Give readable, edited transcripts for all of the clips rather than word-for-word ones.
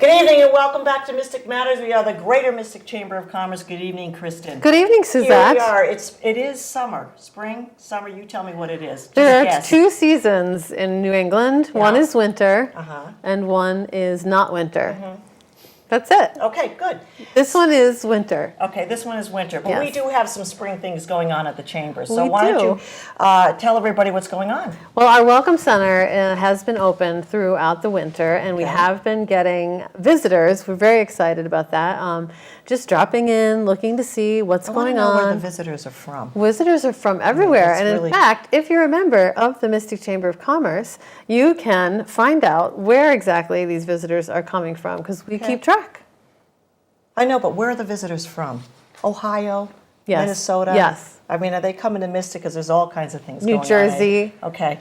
Good evening and welcome back to Mystic Matters. We are the Greater Mystic Chamber of Commerce. Good evening, Kristin. Good evening, Susette. Here we are. It is summer. Spring, summer, you tell me what it is. There are two seasons in New England. Yeah. One is winter, and one is not winter. That's it. Okay, good. This one is winter. Okay, this one is winter, but Yes. we do have some spring things going on at the Chamber. So We why don't do. you tell everybody what's going on? Well, our Welcome Center has been open throughout the winter, and we have been getting visitors. We're very excited about that. Just dropping in, looking to see what's going I want to know where on. the visitors are from. Visitors are from everywhere, that's and in really- fact, if you're a member of the Mystic Chamber of Commerce, you can find out where exactly these visitors are coming from, because we keep track. I know, but where are the visitors from? Ohio? Yes. Minnesota? Yes. I mean, are they coming to Mystic because there's all kinds of things New going on? Jersey. Okay.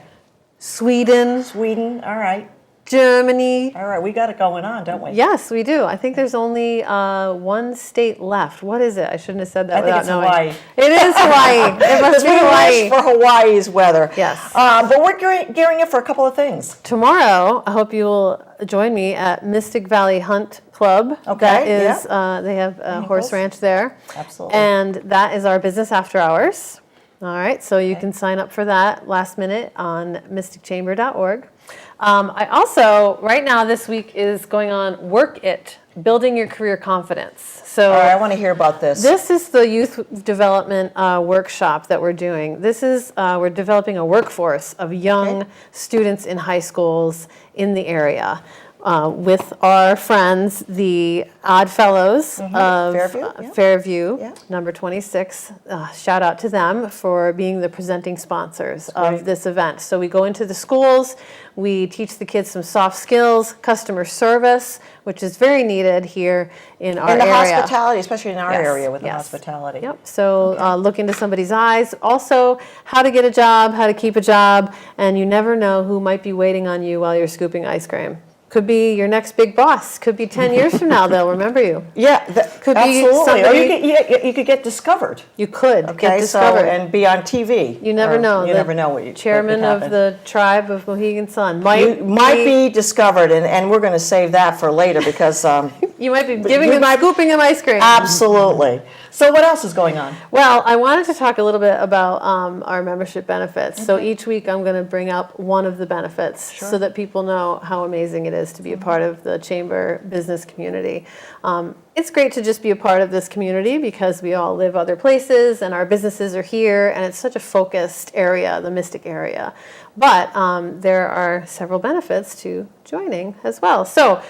Sweden, Sweden, all right. Germany. All right, we got it going on, don't we? Yes, we do. I think there's only one state left. What is it? I shouldn't have said that I think without it's knowing. Hawaii. It is Hawaii. It must be We Hawaii. wish for Hawaii's weather. Yes. But we're gearing up for a couple of things. Tomorrow, I hope you will join me at Mystic Valley Hunt Club. Okay, That is, they have a horse ranch there. Absolutely. And that is our business after hours. All right, so you can sign up for that last minute on mysticchamber.org. I also, right now this week is going on Work It, Building Your Career Confidence. So All right, I want to hear about this. this is the youth development workshop that we're doing. This is, we're developing a workforce of young students in high schools in the area. With our friends, the Odd Fellows of Fairview, number 26. Shout out to them for being the presenting sponsors of this event. So we go into the schools, we teach the kids some soft skills, customer service, which is very needed here in our area. And the hospitality, especially in our area with the hospitality. Yep. So look into somebody's eyes. Also, how to get a job, how to keep a job, and you never know who might be waiting on you while you're scooping ice cream. Could be your next big boss. Could be 10 years from now they'll remember you. Yeah, Could absolutely. be somebody, Or you could get discovered. you could get So, discovered. and be on TV. You never know. You never know what you Chairman what could of happen. the tribe of Mohegan Sun You might be discovered, and we're going to save that for later because you might be giving him, scooping him ice cream. absolutely. So what else is going on? Well, I wanted to talk a little bit about our membership benefits. So each week I'm going to bring up one of the benefits so that people know how amazing it is to be a part of the Chamber business community. It's great to just be a part of this community because we all live other places and our businesses are here, and it's such a focused area, the Mystic area. But there are several benefits to joining as well. So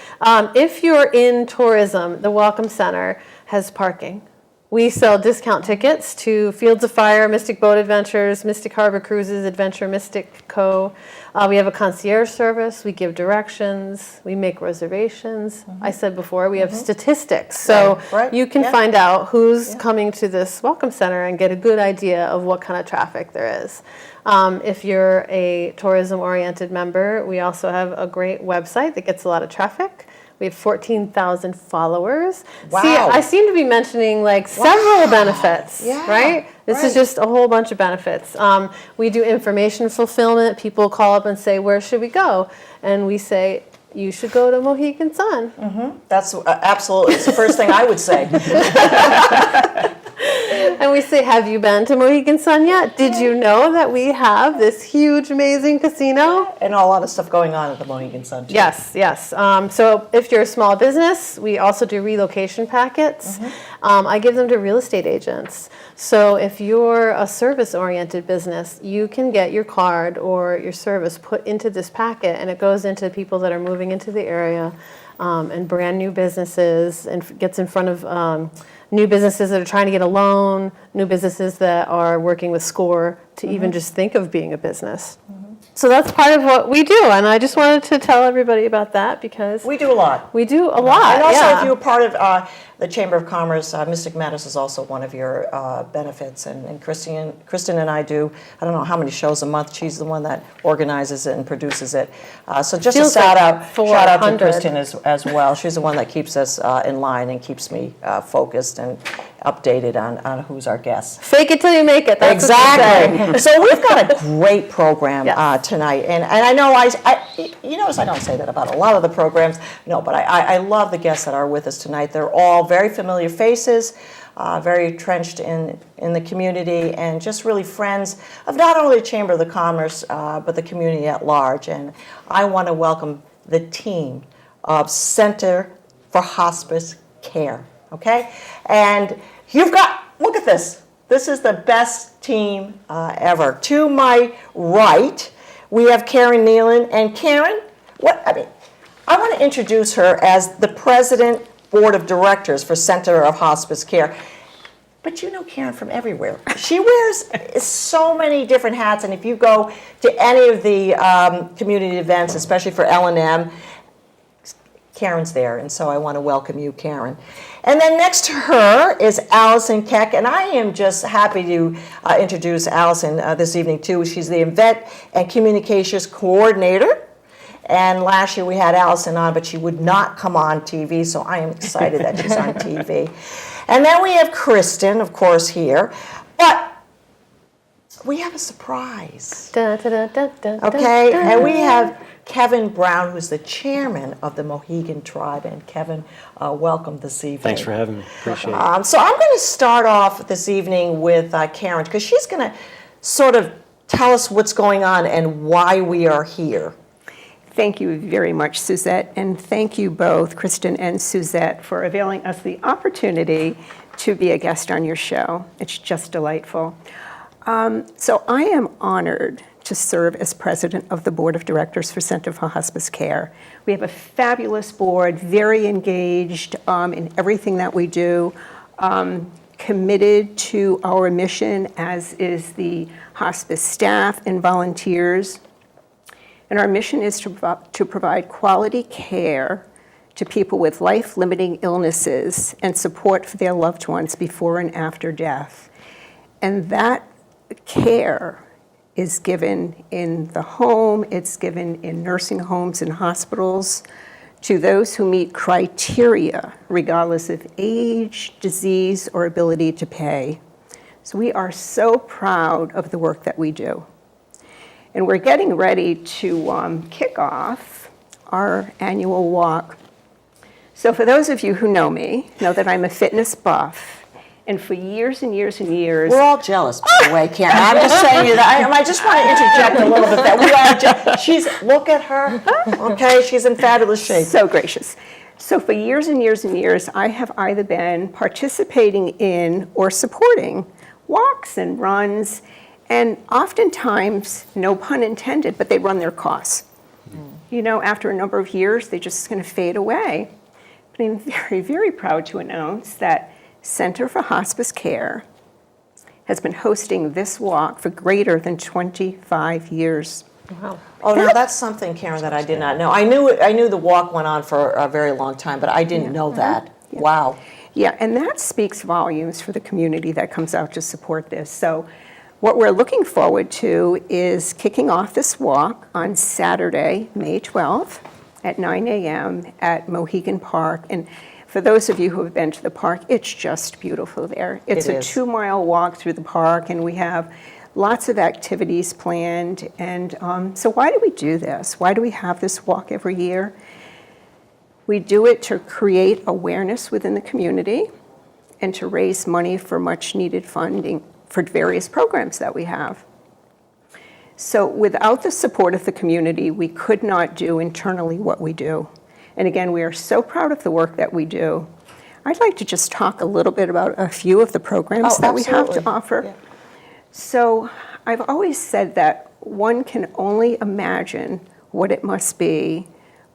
if you're in tourism, the Welcome Center has parking. We sell discount tickets to Fields of Fire, Mystic Boat Adventures, Mystic Harbor Cruises, Adventure Mystic Co. We have a concierge service. We give directions. We make reservations. I said before, we have statistics. So you can find out who's coming to this Welcome Center and get a good idea of what kind of traffic there is. If you're a tourism-oriented member, we also have a great website that gets a lot of traffic. We have 14,000 followers. Wow. See, I seem to be mentioning like several benefits, right? This is just a whole bunch of benefits. We do information fulfillment. People call up and say, where should we go? And we say, you should go to Mohegan Sun. That's absolutely, it's the first thing I would say. And we say, have you been to Mohegan Sun yet? Did you know that we have this huge, amazing casino? And a lot of stuff going on at the Mohegan Sun, too. Yes, yes. So if you're a small business, we also do relocation packets. I give them to real estate agents. So if you're a service-oriented business, you can get your card or your service put into this packet, and it goes into people that are moving into the area and brand new businesses, and gets in front of new businesses that are trying to get a loan, new businesses that are working with SCORE to even just think of being a business. So that's part of what we do, and I just wanted to tell everybody about that because We do a lot. we do a lot. And also, if you're part of the Chamber of Commerce, Mystic Matters is also one of your benefits. And Kristin and I do, I don't know how many shows a month. She's the one that organizes it and produces it. So just Feels a shout like out 400. to Kristin as well. She's the one that keeps us in line and keeps me focused and updated on who's our guest. Fake it till you make it. That's Exactly. So we've got a great program Yes. tonight, and I know you notice I don't say that about a lot of the programs. No, but I love the guests that are with us tonight. They're all very familiar faces, very entrenched in the community, and just really friends of not only the Chamber of Commerce but the community at large. And I want to welcome the team of Center for Hospice Care. Okay, and you've got, look at this. This is the best team ever. To my right, we have Karen Neilan. And Karen, I want to introduce her as the President Board of Directors for Center of Hospice Care. But you know Karen from everywhere. She wears so many different hats, and if you go to any of the community events, especially for L&M, Karen's there, and so I want to welcome you, Karen. And then next to her is Allison Keck, and I am just happy to introduce Allison this evening too. She's the Event and Communications Coordinator. And last year we had Allison on, but she would not come on TV, so I am excited that she's on TV. And then we have Kristin, of course, here. But we have a surprise. Dun, dun, dun, dun, Okay, dun, and we dun. have Kevin Brown, who's the chairman of the Mohegan tribe. And Kevin, welcome this evening. Thanks for having me. Appreciate it. So I'm going to start off this evening with Karen, because she's going to sort of tell us what's going on and why we are here. Thank you very much, Susette, and thank you both, Kristin and Susette, for availing us the opportunity to be a guest on your show. It's just delightful. So I am honored to serve as president of the Board of Directors for Center for Hospice Care. We have a fabulous board, very engaged in everything that we do, committed to our mission, as is the hospice staff and volunteers. And our mission is to provide quality care to people with life-limiting illnesses and support for their loved ones before and after death. And that care is given in the home, it's given in nursing homes and hospitals to those who meet criteria, regardless of age, disease, or ability to pay. So we are so proud of the work that we do. And we're getting ready to kick off our annual walk. So for those of you who know me, know that I'm a fitness buff. And for years and years and years... We're all jealous, by the way, Karen. I'm just saying you that. I just want to interject a little bit that we are jealous. Look at her, okay? She's in fabulous shape. So gracious. So for years and years and years, I have either been participating in or supporting walks and runs, and oftentimes, no pun intended, but they run their course. You know, after a number of years, they just kind of fade away. But I'm very, very proud to announce that Center for Hospice Care has been hosting this walk for greater than 25 years. Wow. Oh, no, that's something, Karen, that I did not know. I knew the walk went on for a very long time, but I didn't know that. Yeah. Wow. Yeah, and that speaks volumes for the community that comes out to support this. So what we're looking forward to is kicking off this walk on Saturday, May 12th at 9 a.m. at Mohegan Park. And for those of you who have been to the park, it's just beautiful there. It's a 2-mile walk through the park, and we have lots of activities planned. And so why do we do this? Why do we have this walk every year? We do it to create awareness within the community and to raise money for much needed funding for various programs that we have. So without the support of the community, we could not do internally what we do. And again, we are so proud of the work that we do. I'd like to just talk a little bit about a few of the programs that we have to offer. Yeah. So I've always said that one can only imagine what it must be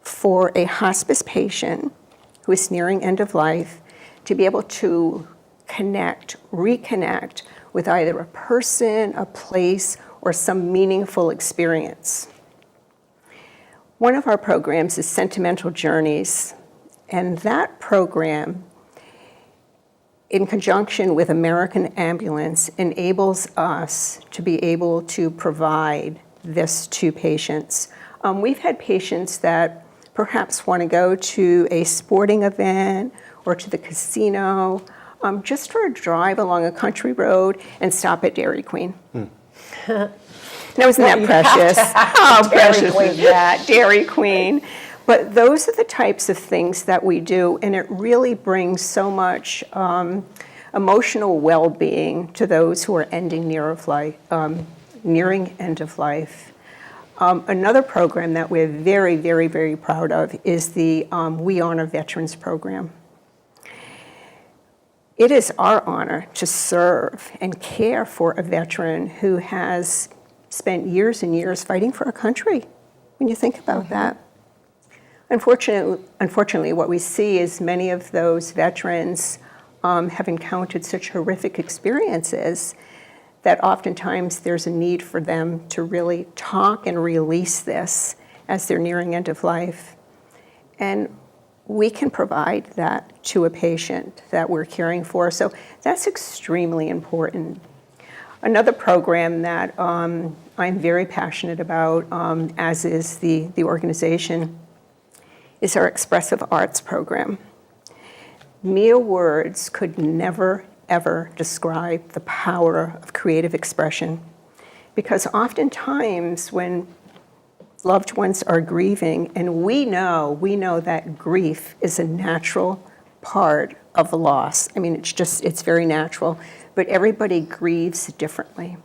for a hospice patient who is nearing end of life to be able to reconnect with either a person, a place, or some meaningful experience. One of our programs is Sentimental Journeys, and that program, in conjunction with American Ambulance, enables us to be able to provide this to patients. We've had patients that perhaps want to go to a sporting event or to the casino, just for a drive along a country road and stop at Dairy Queen. Now, isn't that precious? How precious is that, Dairy Queen? But those are the types of things that we do, and it really brings so much emotional well-being to those who are nearing end of life. Another program that we're very, very, very proud of is the We Honor Veterans program. It is our honor to serve and care for a veteran who has spent years and years fighting for our country, when you think about that. Unfortunately, what we see is many of those veterans have encountered such horrific experiences that oftentimes there's a need for them to really talk and release this as they're nearing end of life. And we can provide that to a patient that we're caring for. So that's extremely important. Another program that I'm very passionate about, as is the organization, is our Expressive Arts program. Mere words could never, ever describe the power of creative expression, because oftentimes when loved ones are grieving, and we know that grief is a natural part of the loss. I mean, it's very natural, but everybody grieves differently.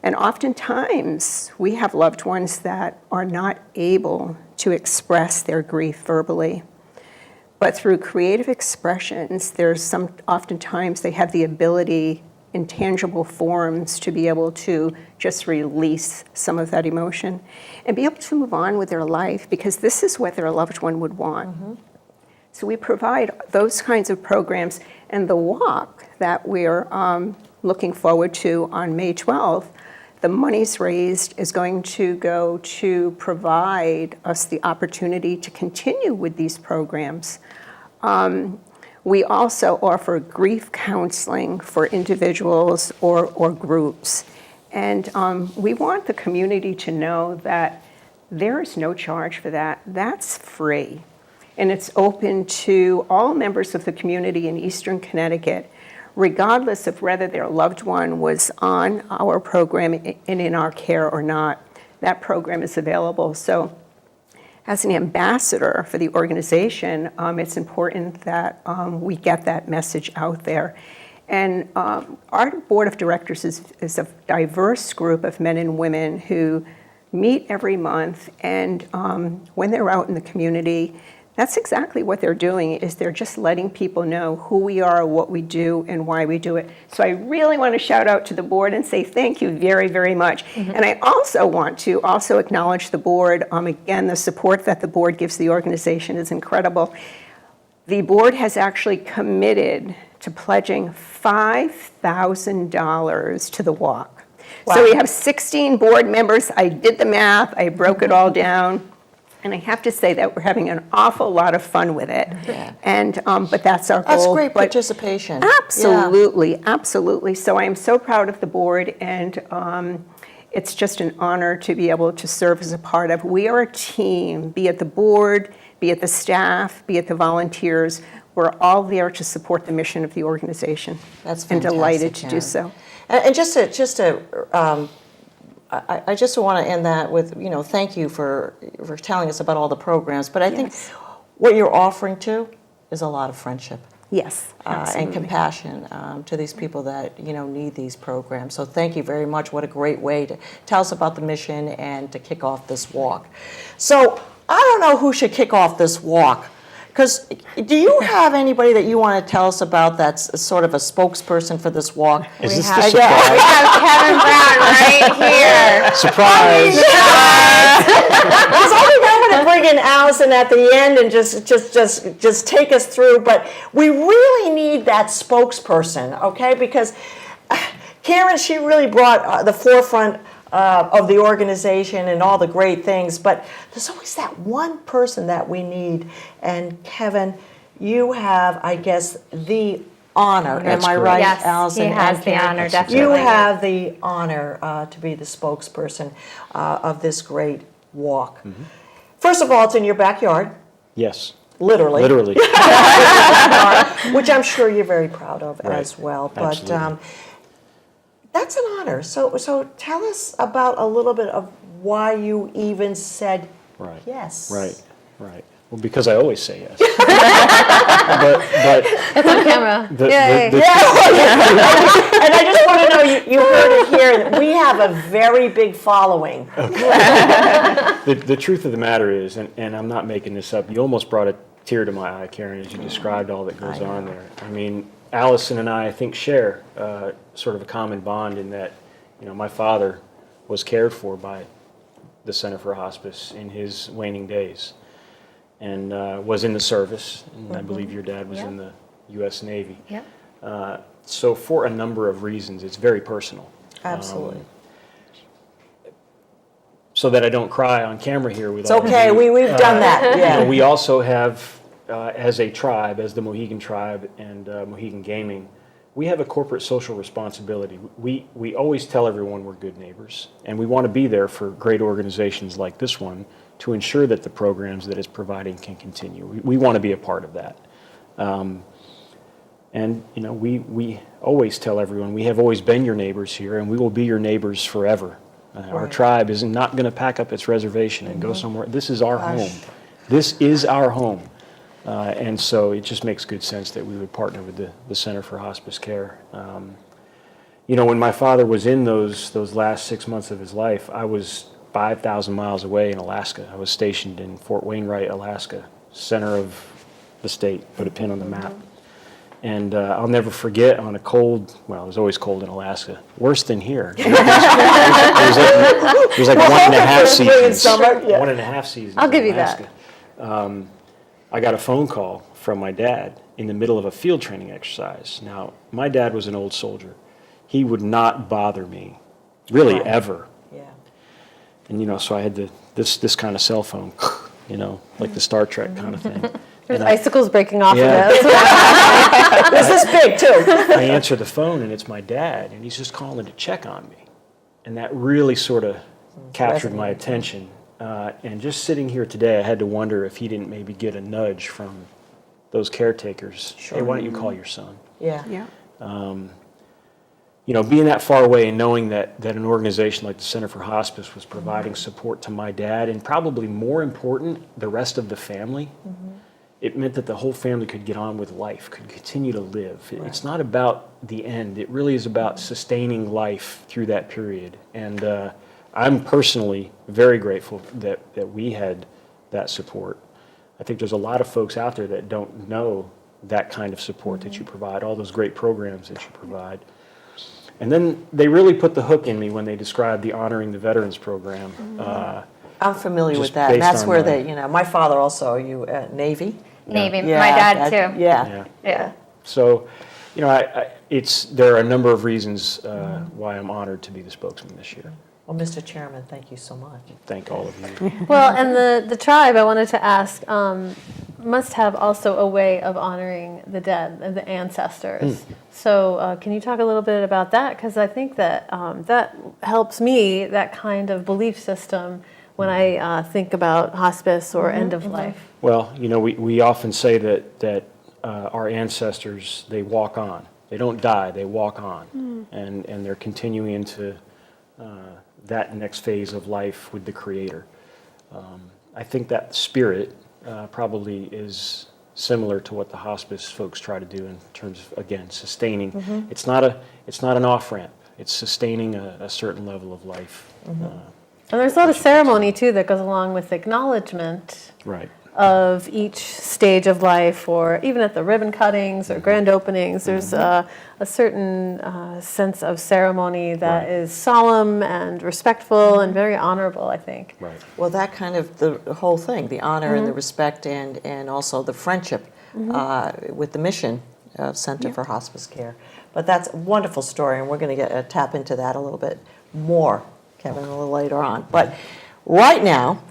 And oftentimes, we have loved ones that are not able to express their grief verbally. But through creative expressions, oftentimes they have the ability in tangible forms to be able to just release some of that emotion and be able to move on with their life, because this is what their loved one would want. Mm-hmm. So we provide those kinds of programs, and the walk that we're looking forward to on May 12th, the monies raised is going to go to provide us the opportunity to continue with these programs. We also offer grief counseling for individuals or groups. And we want the community to know that there is no charge for that. That's free. And it's open to all members of the community in Eastern Connecticut, regardless of whether their loved one was on our program and in our care or not. That program is available. So as an ambassador for the organization, it's important that we get that message out there. And our board of directors is a diverse group of men and women who meet every month, and when they're out in the community, that's exactly what they're doing, is they're just letting people know who we are, what we do, and why we do it. So I really want to shout out to the board and say thank you very, very much. Mm-hmm. And I also want to acknowledge the board. Again, the support that the board gives the organization is incredible. The board has actually committed to pledging $5,000 to the walk. Wow. So we have 16 board members. I did the math. I broke it all down. And I have to say that we're having an awful lot of fun with it. Yeah. And but that's our goal. That's great participation. Absolutely, yeah. Absolutely. So I am so proud of the board, and it's just an honor to be able to serve as a part of. We are a team, be it the board, be it the staff, be it the volunteers. We're all there to support the mission of the organization. That's And fantastic, delighted to do so. And just to I just want to end that with, thank you for telling us about all the programs. But I think what you're offering to is a lot of friendship. Yes, and compassion to these people that need these programs. So thank you very much. What a great way to tell us about the mission and to kick off this walk. So I don't know who should kick off this walk. Because do you have anybody that you want to tell us about that's sort of a spokesperson for this walk? Is this the surprise? We have Kevin Brown right here. Surprise! Because I think I'm going to bring in Allison at the end and just take us through. But we really need that spokesperson, okay? Because Karen, she really brought the forefront of the organization and all the great things, but there's always that one person that we need. And Kevin, you have, I guess, the honor. That's am I correct. right, Yes, Allison? he has the honor, definitely. You have the honor to be the spokesperson of this great walk. Mm-hmm. First of all, it's in your backyard. Yes. Literally. Literally. Which I'm sure you're very proud of Right. as well. But Absolutely. that's an honor. So tell us about a little bit of why you even said Right. yes. Right. Right. Well, because I always say yes. but That's on camera. the, Yay. the, the, And I just want to know, you heard it here, that we have a very big following. the truth of the matter is, and I'm not making this up, you almost brought a tear to my eye, Karen, as you described all that goes on there. I mean, Allison and I think, share sort of a common bond in that, my father was cared for by the Center for Hospice in his waning days and was in the service, and I believe your dad was in the U.S. Navy. Yep. So for a number of reasons, it's very personal. Absolutely. So that I don't cry on camera here with It's all of okay, you. we've done that, yeah. We also have, as a tribe, as the Mohegan tribe and Mohegan Gaming, we have a corporate social responsibility. We always tell everyone we're good neighbors, and we want to be there for great organizations like this one to ensure that the programs that it's providing can continue. We want to be a part of that. And we always tell everyone, we have always been your neighbors here, and we will be your neighbors forever. Our Right. tribe is not going to pack up its reservation and go somewhere. This is our home. This is our home. And so it just makes good sense that we would partner with the Center for Hospice Care. When my father was in those last 6 months of his life, I was 5,000 miles away in Alaska. I was stationed in Fort Wainwright, Alaska, center of the state, put a pin on the map. And I'll never forget on a cold, well, it was always cold in Alaska, worse than here. It was like 1.5 seasons. Summer, yeah. 1.5 seasons. I'll in give you Alaska. I got a phone call from my dad in the middle of a field training exercise. Now, my dad was an old soldier. He would not bother me, really, Right. ever. Yeah. And, so I had this kind of cell phone, like the Star Trek kind of thing. There's icicles breaking off Yeah. of it. This is big, too. I answer the phone, and it's my dad, and he's just calling to check on me. And that really sort of captured my attention. And just sitting here today, I had to wonder if he didn't maybe get a nudge from those caretakers. Sure. Hey, why don't you call your son? Yeah. Yeah. Being that far away and knowing that an organization like the Center for Hospice was providing support to my dad, and probably more important, the rest of the family, it meant that the whole family could get on with life, could continue to live. It's not about the end. It really is about sustaining life through that period. And I'm personally very grateful that we had that support. I think there's a lot of folks out there that don't know that kind of support that you provide, all those great programs that you provide. And then they really put the hook in me when they described the Honoring the Veterans program. I'm familiar Just with that, and based that's on where my- my father also, Navy. Navy. Yeah, My dad too. Yeah. Yeah. So, there are a number of reasons why I'm honored to be the spokesman this year. Well, Mr. Chairman, thank you so much. Thank all of you. Well, and the tribe, I wanted to ask, must have also a way of honoring the dead, and the ancestors. So can you talk a little bit about that? Because I think that that helps me, that kind of belief system, when I think about hospice or end of life. Well, we often say that our ancestors, they walk on. They don't die, they walk on. And they're continuing into that next phase of life with the Creator. I think that spirit probably is similar to what the hospice folks try to do in terms of, again, sustaining. It's not an off-ramp. It's sustaining a certain level of life. And there's a lot of ceremony, too, that goes along with acknowledgement Right. of each stage of life, or even at the ribbon cuttings or grand openings. There's a certain sense of ceremony that Right. is solemn and respectful and very honorable, I think. Right. Well, that kind of the whole thing, the honor and the respect, and also the friendship with the mission of Center for Hospice Care. But that's a wonderful story, and we're going to tap into that a little bit more, Kevin, a little later on. But right now,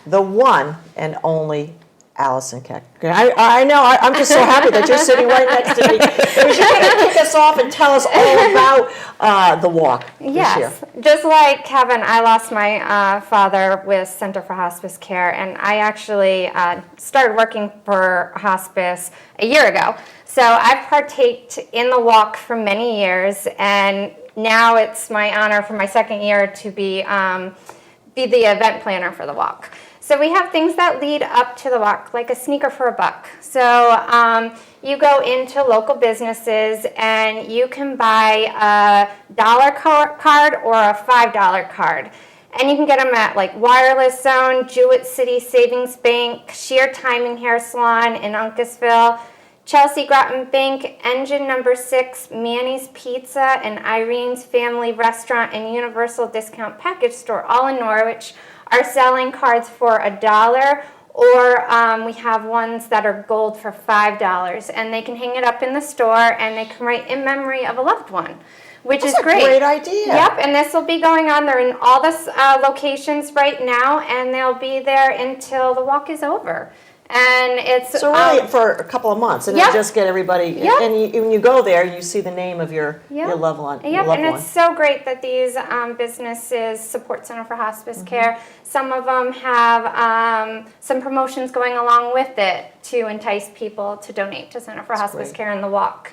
the one and only Allison Keck. I know, I'm just so happy that you're sitting right next to me. Because you're going to kick us off and tell us all about the walk this year. Yes, just like Kevin, I lost my father with Center for Hospice Care, and I actually started working for hospice a year ago. So I've partaked in the walk for many years, and now it's my honor for my second year to be the event planner for the walk. So we have things that lead up to the walk, like a sneaker for a buck. So you go into local businesses and you can buy a $1 card or a $5 card. And you can get them at like Wireless Zone, Jewett City Savings Bank, Sheer Timing Hair Salon in Uncasville, Chelsea Groton Bank, Engine Number 6, Manny's Pizza, and Irene's Family Restaurant and Universal Discount Package Store, all in Norwich, are selling cards for $1, or we have ones that are gold for $5, and they can hang it up in the store, and they can write in memory of a loved one, which is great. That's a great idea. Yep, and this will be going on. They're in all the locations right now, and they'll be there until the walk is over. And it's So really for a couple of months, and Yep. you just get everybody, Yep. and when you go there, you see the name of your loved one. Yep, and it's so great that these businesses support Center for Hospice Care. Some of them have some promotions going along with it to entice people to donate to Center for Hospice great. Care in the walk.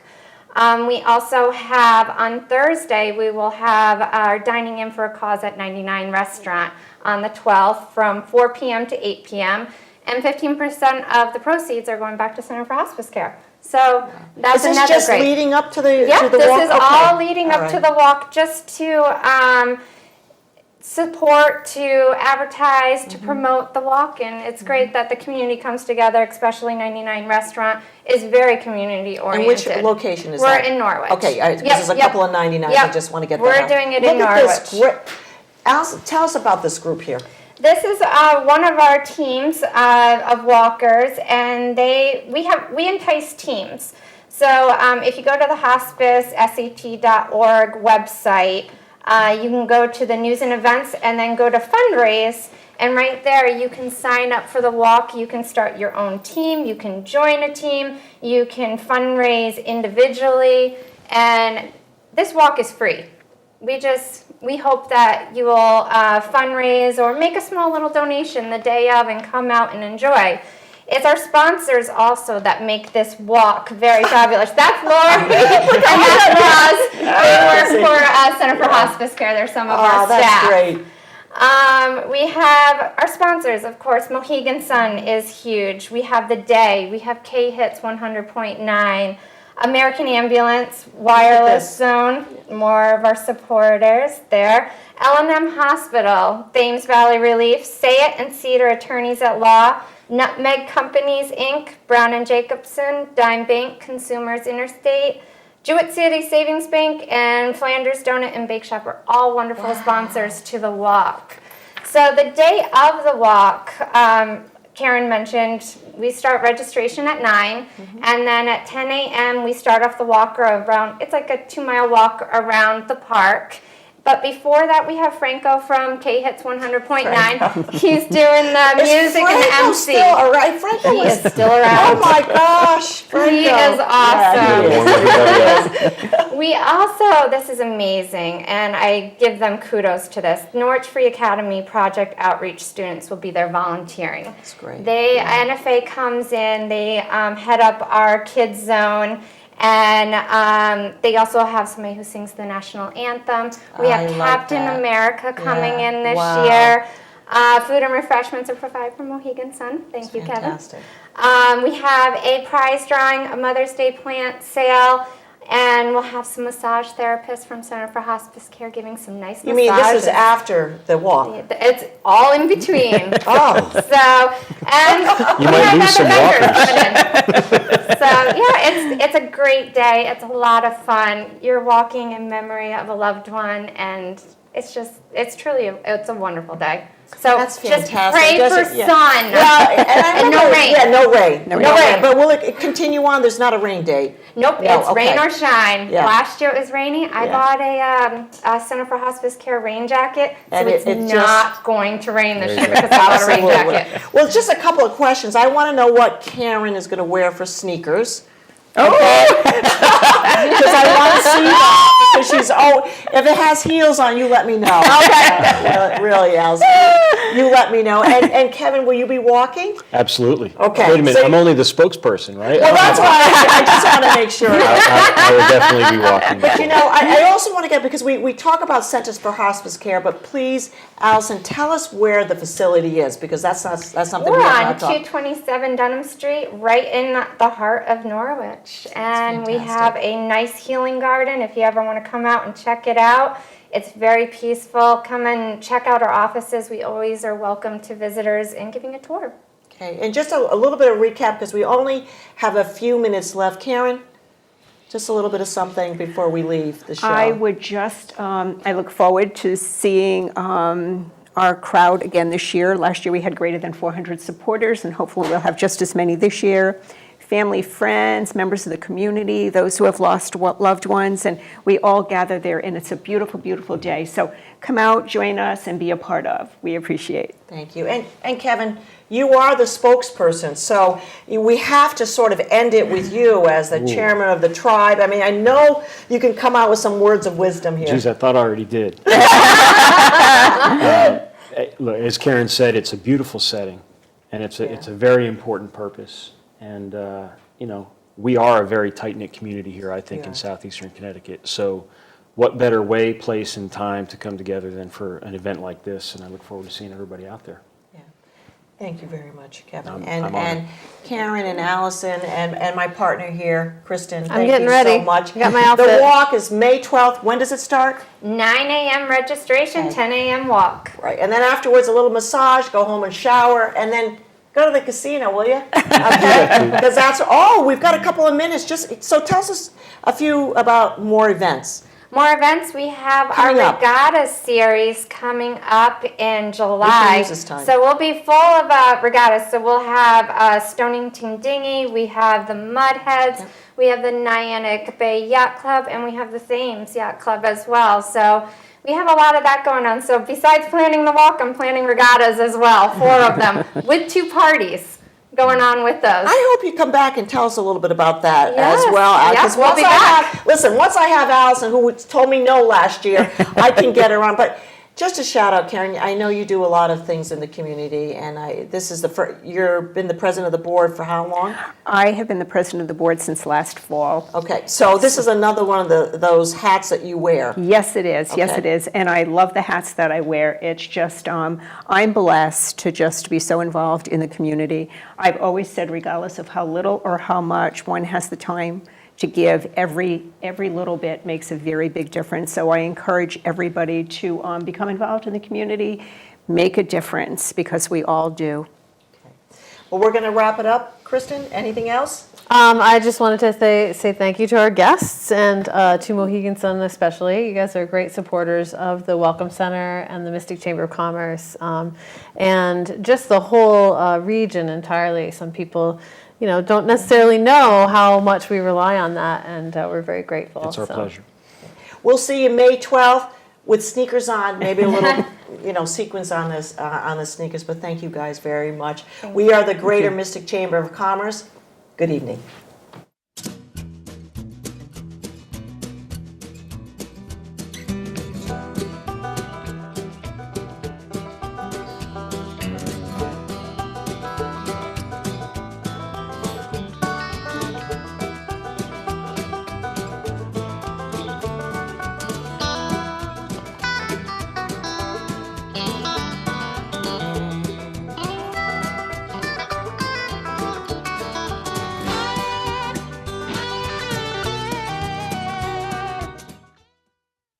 We also have, on Thursday, we will have our Dining In for a Cause at 99 restaurant on the 12th from 4 p.m. to 8 p.m. And 15% of the proceeds are going back to Center for Hospice Care. So that's Is this another just great. leading up to the Yeah, to the this walk? is Okay. all leading up All to right. the walk, just to support, to advertise, to promote the walk. And it's great that the community comes together, especially 99 Restaurant is very community And oriented. which location is We're that? in Norwich. Okay, because Yep, there's a yep. couple of 99s. Yep. I just want to get We're that out. doing it Look in at this Norwich. Allison, tell us about this group here. This is one of our teams of walkers, and we entice teams. So if you go to the hospicesat.org website, you can go to the news and events and then go to fundraise, and right there you can sign up for the walk. You can start your own team, you can join a team, you can fundraise individually, and this walk is free. We hope that you will fundraise or make a small little donation the day of and come out and enjoy. It's our sponsors also that make this walk very fabulous. That's Lori and that's Roz. They work for Center for Hospice Care. They're some of our that's staff. great. We have our sponsors, of course. Mohegan Sun is huge. We have The Day. We have K-Hits 100.9. American Ambulance, Wireless Zone, more of our supporters there. L&M Hospital, Thames Valley Relief, Say It and Cedar Attorneys at Law, Nutmeg Companies, Inc., Brown & Jacobson, Dime Bank, Consumers Interstate, Jewett City Savings Bank, and Flanders Donut and Bake Shop are all wonderful sponsors to the walk. So the day of the walk, Karen mentioned, we start registration at 9, and then at 10 a.m. we start off the walk around, it's like a 2-mile walk around the park. But before that, we have Franco from K-Hits 100.9. He's doing the music and the Franco MC. still around? Franco He is is still around. Oh my gosh, Franco. He is Yeah, awesome. We also, this is amazing, and I give them kudos to this. Norwich Free Academy Project Outreach students will be there volunteering. That's great. NFA comes in, they head up our kids zone, and they also have somebody who sings the national anthem. We have I like Captain that. America coming Yeah. in this Wow. year. Food and refreshments are provided from Mohegan Sun. Thank you, Fantastic. Kevin. We have a prize drawing, a Mother's Day plant sale, and we'll have some massage therapists from Center for Hospice Care giving some nice You mean massages. this is after the walk? It's all in between. Oh. So, and You we might have lose some other vendors walkers. coming in. So yeah, it's a great day. It's a lot of fun. You're walking in memory of a loved one, and it's truly a wonderful day. So That's just fantastic. pray Does for it- yeah. sun. Well, and I And no remember- rain. Yeah, no rain. No No rain. rain. But will it continue on? There's not a rain date. Nope, No, it's okay. rain or shine. Yeah. Last year it was rainy. I Yeah. bought a Center for Hospice Care rain jacket, so And it's it not going to rain this There year you go. because I bought a rain jacket. Well, just a couple of questions. I want to know what Karen is going to wear for sneakers. Oh, Because I want to see that. Because she's, if it has heels on, you let me know. Okay. Really, Allison. You let me know. And Kevin, will you be walking? Absolutely. Okay, Wait a minute, so- I'm only the spokesperson, right? Well, that's why I just want to make sure. I will definitely be walking. But you know, I also want to get, because we talk about Centers for Hospice Care, but please, Allison, tell us where the facility is, because that's something We're we have on not talked. 227 Dunham Street, right in the heart of Norwich. And we have fantastic. a nice healing garden if you ever want to come out and check it out. It's very peaceful. Come and check out our offices. We always are welcome to visitors and giving a tour. Okay, and just a little bit of recap, because we only have a few minutes left. Karen, just a little bit of something before we leave the show. I would just, I look forward to seeing our crowd again this year. Last year we had greater than 400 supporters, and hopefully we'll have just as many this year. Family, friends, members of the community, those who have lost loved ones, and we all gather there, and it's a beautiful, beautiful day. So come out, join us, and be a part of. We appreciate it. Thank you. And Kevin, you are the spokesperson, so we have to sort of end it with you as the chairman of the tribe. I mean, I know you can come out with some words of wisdom here. Geez, I thought I already did. Look, as Karen said, it's a beautiful setting, and it's a very important purpose. And, we are a very tight-knit community here, I think, Yeah. in southeastern Connecticut. So what better way, place, and time to come together than for an event like this? And I look forward to seeing everybody out there. Yeah. Thank you very much, Kevin. I'm And honored. Karen and Allison and my partner here, Kristin, thank getting you ready. so much. I got my The outfit. walk is May 12th. When does it start? 9 a.m. registration, 10 a.m. walk. Right, and then afterwards, a little massage, go home and shower, and then go to the casino, will you? Okay, because we've got a couple of minutes. So tell us a few about more events. More events. We have Coming our up. regatta series coming up in July. use this time. So we'll be full of regattas. So we'll have Stonington Dinghy, we have the Mudheads, we have the Niantic Bay Yacht Club, and we have the Thames Yacht Club as well. So we have a lot of that going on. So besides planning the walk, I'm planning regattas as well, 4 of them, with 2 parties going on with those. I hope you come back and tell us a little bit about that Yes, as well. yes, 'Cause we'll once be I back. once I have Allison, who told me no last year, I can get her on. But just a shout out, Karen. I know you do a lot of things in the community, and this is you've been the president of the board for how long? I have been the president of the board since last fall. Okay, so this is another one of those hats that you wear. Yes, it is. Yes, Okay. it is. And I love the hats that I wear. It's just, I'm blessed to just be so involved in the community. I've always said, regardless of how little or how much one has the time to give, every little bit makes a very big difference. So I encourage everybody to become involved in the community, make a difference, because we all do. Well, we're going to wrap it up. Kristin, anything else? I just wanted to say thank you to our guests and to Mohegan Sun especially. You guys are great supporters of the Welcome Center and the Mystic Chamber of Commerce, and just the whole region entirely. Some people, don't necessarily know how much we rely on that, and we're very grateful. It's our pleasure. We'll see you May 12th with sneakers on, maybe a little, sequins on the sneakers. But thank you guys very much. We are the Greater Mystic Chamber of Commerce. Good evening.